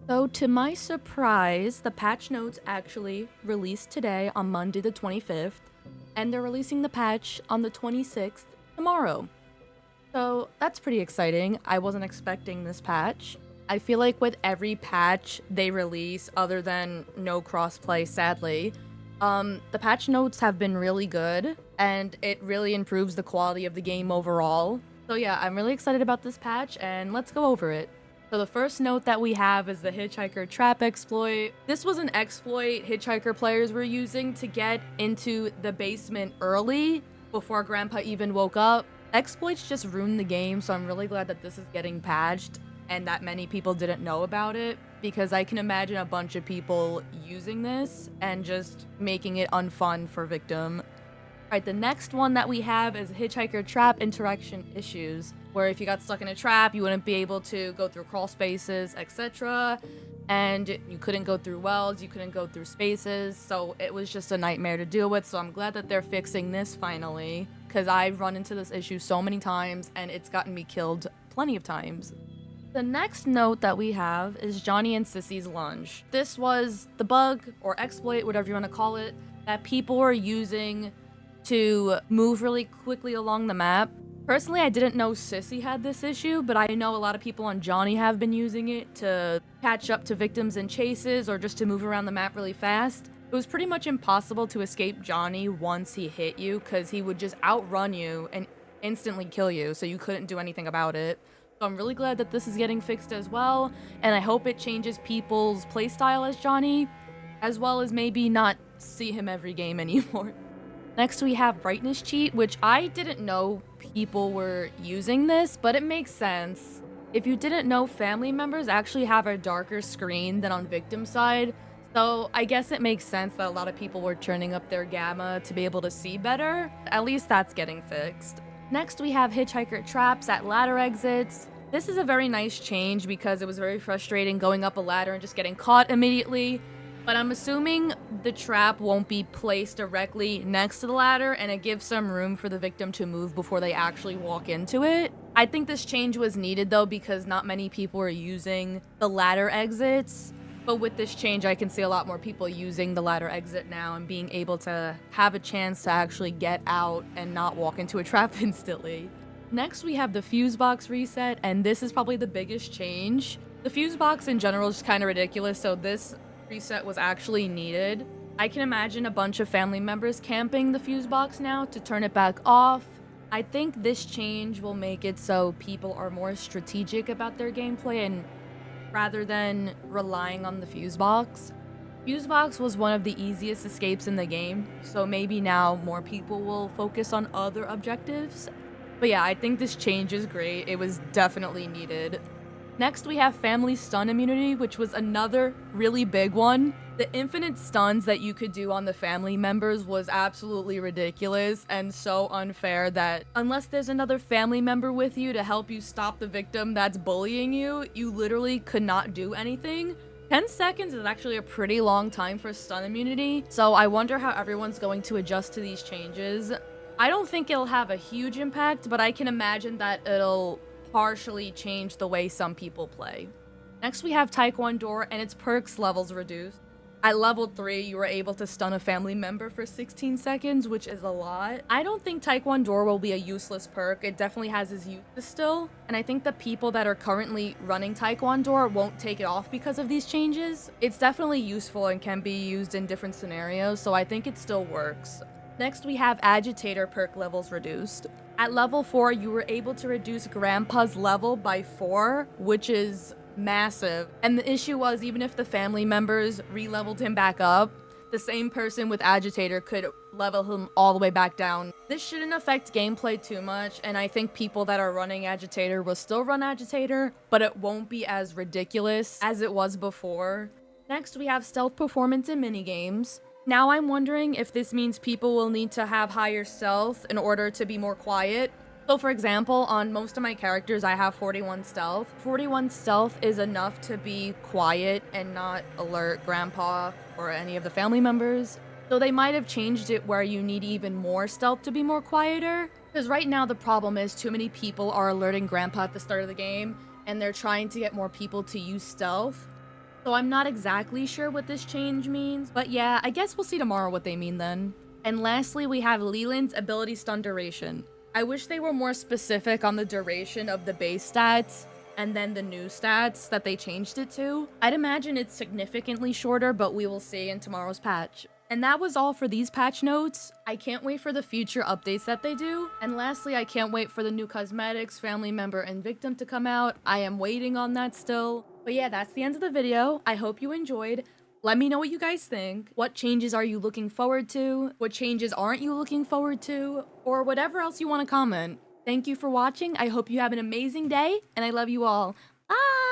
So, to my surprise, the patch notes actually released today on Monday the 25th, and they're releasing the patch on the 26th tomorrow. So, that's pretty exciting. I wasn't expecting this patch. I feel like with every patch they release, other than no crossplay, sadly, the patch notes have been really good, and it really improves the quality of the game overall. So, yeah, I'm really excited about this patch, and let's go over it. So the first note that we have is the Hitchhiker Trap exploit. This was an exploit Hitchhiker players were using to get into the basement early before Grandpa even woke up. Exploits just ruined the game, so I'm really glad that this is getting patched and that many people didn't know about it, because I can imagine a bunch of people using this and just making it unfun for Victim. Alright, the next one that we have is Hitchhiker Trap interaction issues, where if you got stuck in a trap, you wouldn't be able to go through crawl spaces, etc. And you couldn't go through wells, you couldn't go through spaces, so it was just a nightmare to deal with. So I'm glad that they're fixing this finally, because I've run into this issue so many times and it's gotten me killed plenty of times. The next note that we have is Johnny and Sissy's lunge. This was the bug, or exploit, whatever you want to call it, that people were using to move really quickly along the map. Personally, I didn't know Sissy had this issue, but I know a lot of people on Johnny have been using it to catch up to victims in chases or just to move around the map really fast. It was pretty much impossible to escape Johnny once he hit you, because he would just outrun you and instantly kill you, so you couldn't do anything about it. So I'm really glad that this is getting fixed as well, and I hope it changes people's playstyle as Johnny, as well as maybe not see him every game anymore. Next we have brightness cheat, which I didn't know people were using this, but it makes sense. If you didn't know, family members actually have a darker screen than on victim side, so I guess it makes sense that a lot of people were turning up their gamma to be able to see better. At least that's getting fixed. Next we have Hitchhiker traps at ladder exits. This is a very nice change because it was very frustrating going up a ladder and just getting caught immediately. But I'm assuming the trap won't be placed directly next to the ladder, and it gives some room for the victim to move before they actually walk into it. I think this change was needed though, because not many people are using the ladder exits. But with this change, I can see a lot more people using the ladder exit now and being able to have a chance to actually get out and not walk into a trap instantly. Next, we have the fuse box reset, and this is probably the biggest change. The fuse box in general is kind of ridiculous, so this reset was actually needed. I can imagine a bunch of family members camping the fuse box now to turn it back off. I think this change will make it so people are more strategic about their gameplay, and rather than relying on the fuse box. Fuse box was one of the easiest escapes in the game, so maybe now more people will focus on other objectives. But yeah, I think this change is great. It was definitely needed. Next, we have family stun immunity, which was another really big one. The infinite stuns that you could do on the family members was absolutely ridiculous and so unfair that unless there's another family member with you to help you stop the victim that's bullying you, you literally could not do anything. 10 seconds is actually a pretty long time for stun immunity, so I wonder how everyone's going to adjust to these changes. I don't think it'll have a huge impact, but I can imagine that it'll partially change the way some people play. Next we have Taekwondo and its perks levels reduced. At level 3, you were able to stun a family member for 16 seconds, which is a lot. I don't think Taekwondo will be a useless perk. It definitely has its uses still, and I think the people that are currently running Taekwondo won't take it off because of these changes. It's definitely useful and can be used in different scenarios, so I think it still works. Next, we have Agitator perk levels reduced. At level 4, you were able to reduce Grandpa's level by 4, which is massive. And the issue was, even if the family members re-leveled him back up, the same person with Agitator could level him all the way back down. This shouldn't affect gameplay too much, and I think people that are running Agitator will still run Agitator, but it won't be as ridiculous as it was before. Next, we have stealth performance in minigames. Now I'm wondering if this means people will need to have higher stealth in order to be more quiet. So for example, on most of my characters I have 41 stealth. 41 stealth is enough to be quiet and not alert Grandpa or any of the family members. So they might have changed it where you need even more stealth to be more quieter. Because right now the problem is too many people are alerting Grandpa at the start of the game, and they're trying to get more people to use stealth. So I'm not exactly sure what this change means, but yeah, I guess we'll see tomorrow what they mean then. And lastly, we have Leland's ability stun duration. I wish they were more specific on the duration of the base stats and then the new stats that they changed it to. I'd imagine it's significantly shorter, but we will see in tomorrow's patch. And that was all for these patch notes. I can't wait for the future updates that they do. And lastly, I can't wait for the new cosmetics, family member, and victim to come out. I am waiting on that still. But yeah, that's the end of the video. I hope you enjoyed. Let me know what you guys think. What changes are you looking forward to? What changes aren't you looking forward to? Or whatever else you want to comment. Thank you for watching. I hope you have an amazing day, and I love you all. Bye!